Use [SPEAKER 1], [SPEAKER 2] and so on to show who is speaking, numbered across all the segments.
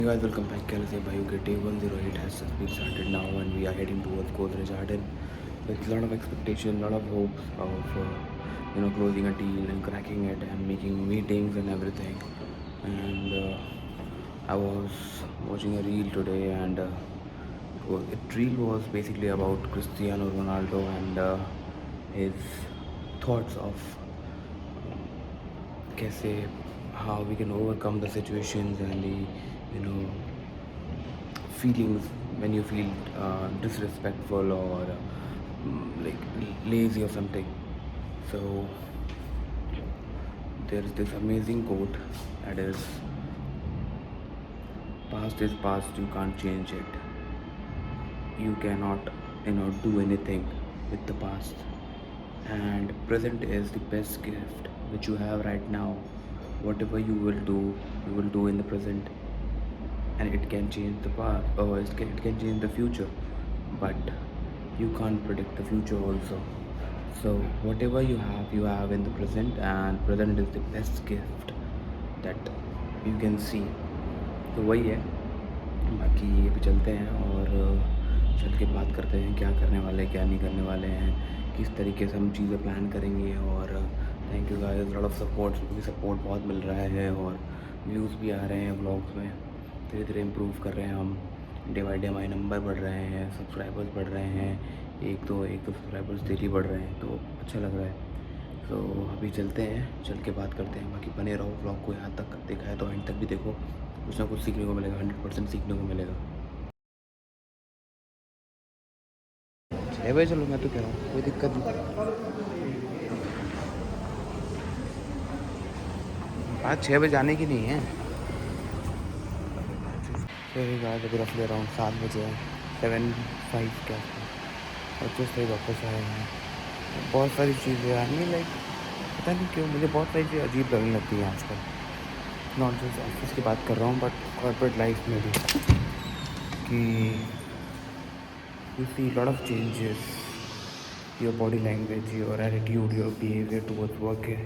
[SPEAKER 1] Hey guys, welcome back. Kelsey Bayuke Day 108 has just been started now, and we are heading towards Godrej Garden with a lot of expectation, a lot of hopes of closing a deal and cracking it and making meetings and everything. And I was watching a reel today, and it reel was basically about Cristiano Ronaldo and his thoughts of कैसे how we can overcome the situations and the you know feelings when you feel disrespectful or like lazy or something. So there is this amazing quote that is, past is past, you can't change it. You cannot do anything with the past, and present is the best gift which you have right now. Whatever you will do in the present, and it can change the past or it can change the future, but you can't predict the future also. So whatever you have in the present, and present is the best gift that you can see. तो वही है, बाकी अभी चलते हैं और चल के बात करते हैं क्या करने वाले हैं क्या नहीं करने वाले हैं, किस तरीके से हम चीज़ें प्लान करेंगे। और thank you guys, lot of support, क्योंकि सपोर्ट बहुत मिल रहा है और व्यूज़ भी आ रहे हैं व्लॉग्स में। धीरे धीरे इम्प्रूव कर रहे हैं हम, डे बाई डे हमारे नंबर बढ़ रहे हैं, सब्सक्राइबर्स बढ़ रहे हैं, एक दो सब्सक्राइबर्स डेली बढ़ रहे हैं, तो अच्छा लग रहा है। तो अभी चलते हैं, चल के बात करते हैं। बाकी बने रहो, व्लॉग को यहाँ तक देखा है तो एंड तक भी देखो, कुछ ना कुछ सीखने को मिलेगा, 100% सीखने को मिलेगा। 6 बजे चलो, मैं तो कह रहा हूँ कोई दिक्कत नहीं। आज 6 बजे आने की नहीं है। फिर आज अभी रफ ले रहा हूँ 7 बजे, 7:05 के आसपास, और कुछ तक वापस आए हैं। बहुत सारी चीज़ें आई मीन लाइक, पता नहीं क्यों मुझे बहुत सारी चीज़ें अजीब लगने लगती हैं आजकल। नॉट जस्ट ऑफिस की बात कर रहा हूँ, बट कॉर्पोरेट लाइफ में भी, कि you see lot of changes, your body language, your attitude, your behaviour towards work है,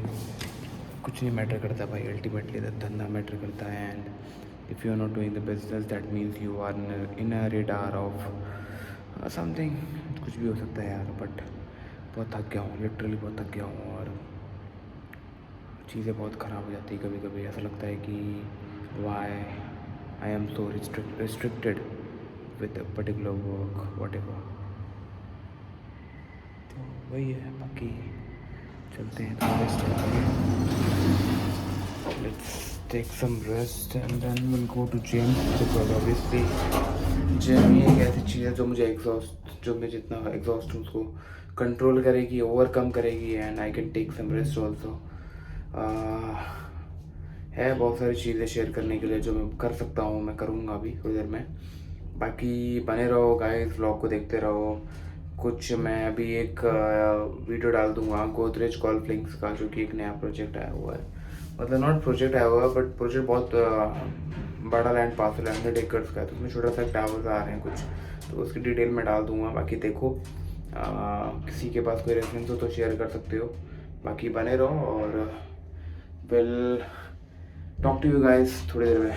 [SPEAKER 1] कुछ नहीं मैटर करता भाई। अल्टीमेटली धंधा मैटर करता है, and if you are not doing the business that means you are in a radar of something. कुछ भी हो सकता है यार, बट बहुत थक गया हूँ, लिटरली बहुत थक गया हूँ, और चीज़ें बहुत ख़राब हो जाती है। कभी कभी ऐसा लगता है कि why I am so restricted with a particular work whatever. तो वही है, बाकी चलते हैं, तो rest let's take some rest and then will go to gym, because obviously gym ही एक ऐसी चीज़ है जो मुझे जो मैं जितना एग्जॉस्ट हूँ उसको कंट्रोल करेगी, ओवरकम करेगी, and I can take some rest also. है बहुत सारी चीज़ें शेयर करने के लिए जो मैं कर सकता हूँ, मैं करूँगा अभी थोड़ी देर में। बाकी बने रहो गाइस, व्लॉग को देखते रहो। कुछ मैं अभी एक वीडियो डाल दूंगा गोदरेज गोल्फ लिंक्स का, जो कि एक नया प्रोजेक्ट आया हुआ है। मतलब नॉट प्रोजेक्ट आया हुआ है, बट प्रोजेक्ट बहुत बड़ा लैंड पार्सल है, 100 एकर्स का है, तो उसमें छोटा सा टावर्स आ रहे हैं कुछ, तो उसकी डिटेल में डाल दूंगा। बाकी देखो, किसी के पास कोई रेफरेंस हो तो शेयर कर सकते हो। बाकी बने रहो, और will talk to you guys थोड़ी देर में।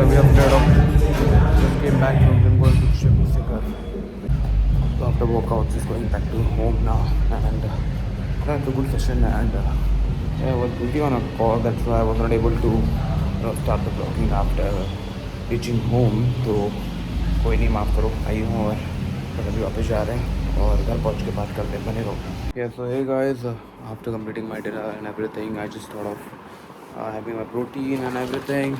[SPEAKER 1] Ravi upstairs of just came back from gym going to gym sicker. So after workout just going back to home now and that's a good session and I was busy on a call, that's why I was not able to start the vlogging after reaching home. तो कोई नहीं, माफ़ करो, आई हूँ और बस अभी वापस जा रहे हैं और घर पहुँच के बात करते हैं, बने रहो. Yeah, so hey guys, after completing my dinner and everything, I just thought of having my protein and everything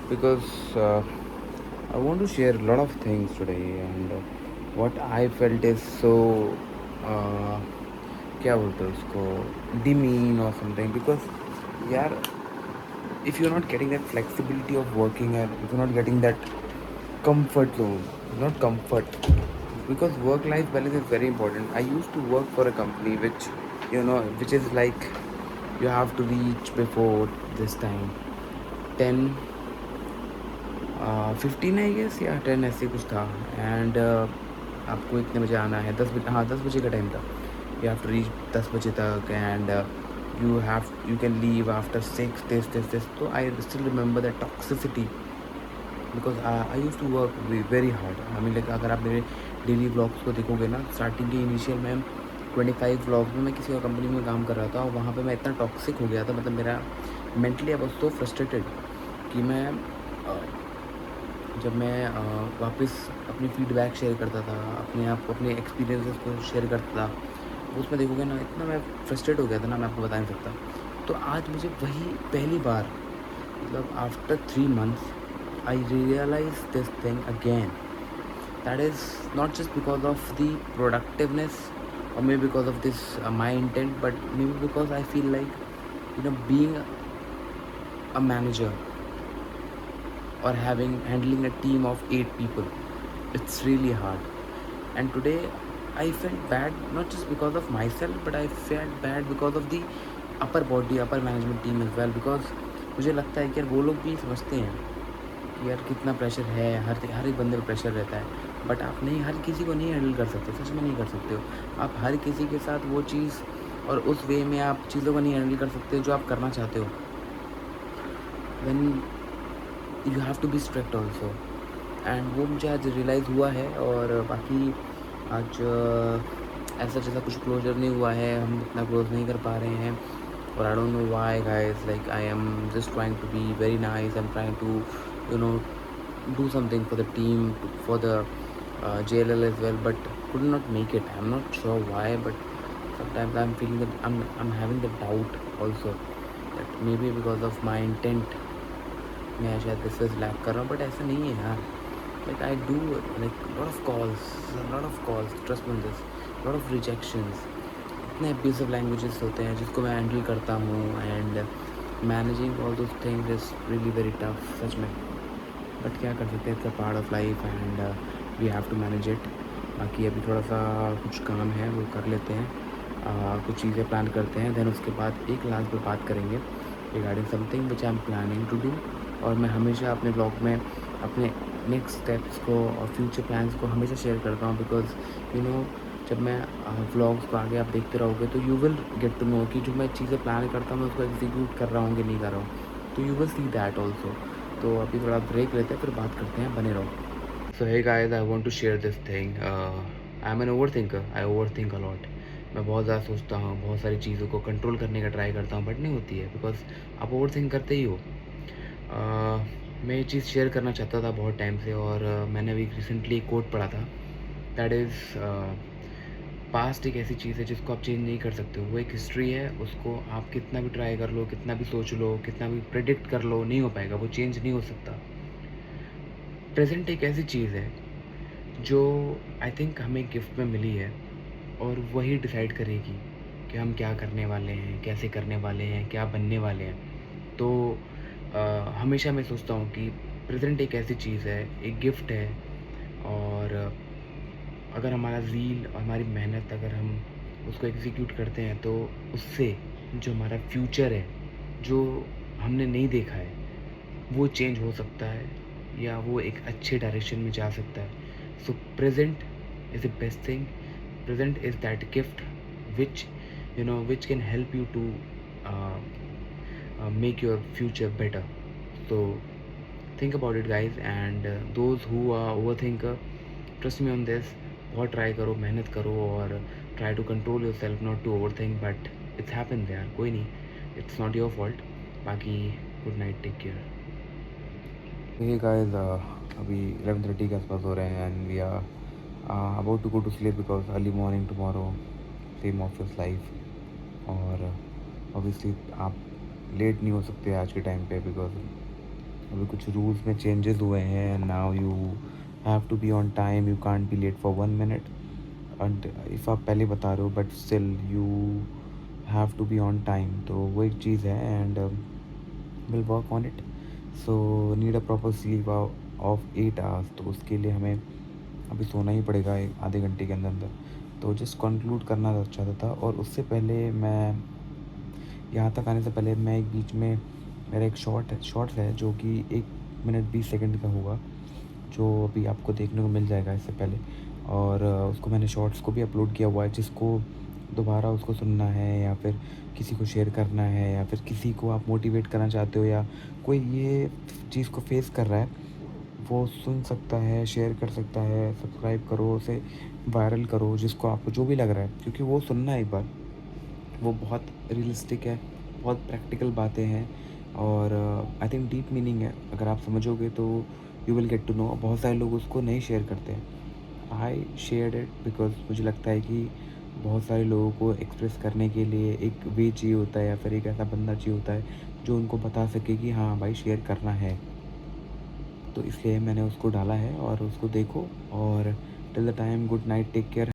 [SPEAKER 1] because I want to share a lot of things today and what I felt is so uh, क्या बोलते हैं उसको, demean or something because यार if you're not getting that flexibility of working and if you're not getting that comfort zone, not comfort, because work life balance is very important. I used to work for a company which which is like you have to reach before this time 10 15 I guess या 10 ऐसे कुछ था and आपको इतने बजे आना है, 10 बजे, हाँ 10 बजे का टाइम था. यू हैव टू रीच 10 बजे तक and you can leave after 6 this. तो I still remember that toxicity because I use to work very hard. I mean like अगर आप मेरे डेली व्लॉग्स को देखोगे ना, स्टार्टिंग के इनिशियल में 25 व्लॉग्स में मैं किसी और कंपनी में काम कर रहा था और वहाँ पे मैं इतना टॉक्सिक हो गया था, मतलब मेरा mentally I was so frustrated कि मैं जब मैं वापस अपनी फीडबैक शेयर करता था, अपने आप को, अपने एक्सपीरियंसेस को शेयर करता था, उसमें देखोगे ना इतना मैं फ्रस्ट्रेट हो गया था ना, मैं आपको बता नहीं सकता. तो आज मुझे वही पहली बार, मतलब after 3 months I realise this thing again. That is not just because of the productiveness or maybe because of this my intent, but maybe because I feel like being a manager or handling a team of 8 people, it's really hard. And today I felt bad not just because of myself, but I felt bad because of the upper management team as well, because मुझे लगता है कि यार वो लोग भी समझते हैं कि यार कितना प्रेशर है, हर एक बंदे पर प्रेशर रहता है, बट आप नहीं, हर किसी को नहीं हैंडल कर सकते, सच में नहीं कर सकते हो. आप हर किसी के साथ वो चीज़ और उस वे में आप चीज़ों को नहीं हैंडल कर सकते जो आप करना चाहते हो. Then you have to be strict also, एंड वो मुझे आज रियलाइज़ हुआ है. और बाकी आज ऐसा जैसा कुछ क्लोजर नहीं हुआ है, हम इतना क्लोज नहीं कर पा रहे हैं. और I don't know why guys, like I am just trying to be very nice, I am trying to do something for the team, for the JLL as well, but could not make it. I'm not sure why, but sometimes I'm feeling that I'm having the doubt also that maybe because of my intent मैं शायद this is lack कर रहा हूँ, but ऐसा नहीं है यार. Like I do like lot of calls, trust me on this, lot of rejections, इतने abusive languages होते हैं जिसको मैं handle करता हूँ, and managing all those things is really very tough सच में. बट क्या कर सकते हैं, it's a part of life and we have to manage it. बाकी अभी थोड़ा सा कुछ काम है वो कर लेते हैं, कुछ चीज़ें प्लान करते हैं, देन उसके बाद एक लास्ट पे बात करेंगे regarding something which I am planning to do. और मैं हमेशा अपने ब्लॉग में अपने नेक्स्ट स्टेप्स को और फ्यूचर प्लान्स को हमेशा शेयर करता हूँ, बिकॉज जब मैं व्लॉग्स को आगे आप देखते रहोगे तो you will get to know कि जो मैं चीज़ें प्लान करता हूँ मैं उसको एग्जीक्यूट कर रहा हूँ कि नहीं कर रहा हूँ. तो you will see that also. तो अभी थोड़ा ब्रेक लेते हैं, फिर बात करते हैं, बने रहो. So hey guys, I want to share this thing. I am an overthinker, I overthink a lot. मैं बहुत ज़्यादा सोचता हूँ, बहुत सारी चीज़ों को कंट्रोल करने का ट्राई करता हूँ, बट नहीं होती है, बिकॉज आप ओवरथिंक करते ही हो. मैं ये चीज़ शेयर करना चाहता था बहुत टाइम से, और मैंने अभी रिसेंटली एक कोट पढ़ा था, दैट इज़ पास्ट एक ऐसी चीज़ है जिसको आप चेंज नहीं कर सकते हो. वो एक हिस्ट्री है, उसको आप कितना भी ट्राई कर लो, कितना भी सोच लो, कितना भी प्रेडिक्ट कर लो, नहीं हो पाएगा, वो चेंज नहीं हो सकता. प्रेजेंट एक ऐसी चीज़ है जो आई थिंक हमें गिफ्ट में मिली है, और वही डिसाइड करेगी कि हम क्या करने वाले हैं, कैसे करने वाले हैं, क्या बनने वाले हैं. तो हमेशा मैं सोचता हूँ कि प्रेजेंट एक ऐसी चीज़ है, एक गिफ्ट है, और अगर हमारा ज़ील और हमारी मेहनत अगर हम उसको एग्जीक्यूट करते हैं तो उससे जो हमारा फ्यूचर है, जो हमने नहीं देखा है, वो चेंज हो सकता है या वो एक अच्छे डायरेक्शन में जा सकता है. सो present is the best thing. Present is that gift which can help you to make your future better. So think about it guys, and those who are over thinker, trust me on this, बहुत try करो, मेहनत करो और try to control your self not to over think, but it's happens यार, कोई नहीं, it's not your fault. बाकी good night, take care. Hey guys, अभी 11:30 के आसपास हो रहे हैं and we are about to go to sleep because early morning tomorrow, same office life. और ऑब्वियसली आप लेट नहीं हो सकते आज के टाइम पे बिकॉज अभी कुछ रूल्स में चेंजेस हुए हैं। Now you have to be on time, you can't be late for 1 minute. And if आप पहले बता रहे हो but still you have to be on time, तो वो एक चीज़ है and will work on it. So need a proper sleep of 8 hours, तो उसके लिए हमें अभी सोना ही पड़ेगा एक आधे घंटे के अंदर अंदर। तो जस्ट कंक्लूड करना चाहता था, और उससे पहले मैं यहाँ तक आने से पहले मैं एक बीच में मेरा एक शॉर्ट्स है जो कि 1 मिनट 20 सेकंड का होगा, जो अभी आपको देखने को मिल जाएगा इससे पहले। और उसको मैंने शॉर्ट्स को भी अपलोड किया हुआ है, जिसको दोबारा उसको सुनना है या फिर किसी को शेयर करना है या फिर किसी को आप मोटिवेट करना चाहते हो या कोई ये चीज़ को फेस कर रहा है, वो सुन सकता है, शेयर कर सकता है, सब्सक्राइब करो, उसे वायरल करो, जिसको आपको जो भी लग रहा है, क्योंकि वो सुनना एक बार, वो बहुत रियलिस्टिक है, बहुत प्रैक्टिकल बातें हैं और आई थिंक डीप मीनिंग है। अगर आप समझोगे तो you will get to know. बहुत सारे लोग उसको नहीं शेयर करते हैं। आई शेयर्ड इट बिकॉज मुझे लगता है कि बहुत सारे लोगों को एक्सप्रेस करने के लिए एक वे चाहिए होता है या फिर एक ऐसा बंदा चाहिए होता है जो उनको बता सके कि हाँ भाई शेयर करना है। तो इसलिए मैंने उसको डाला है और उसको देखो। और till the time, good night, take care.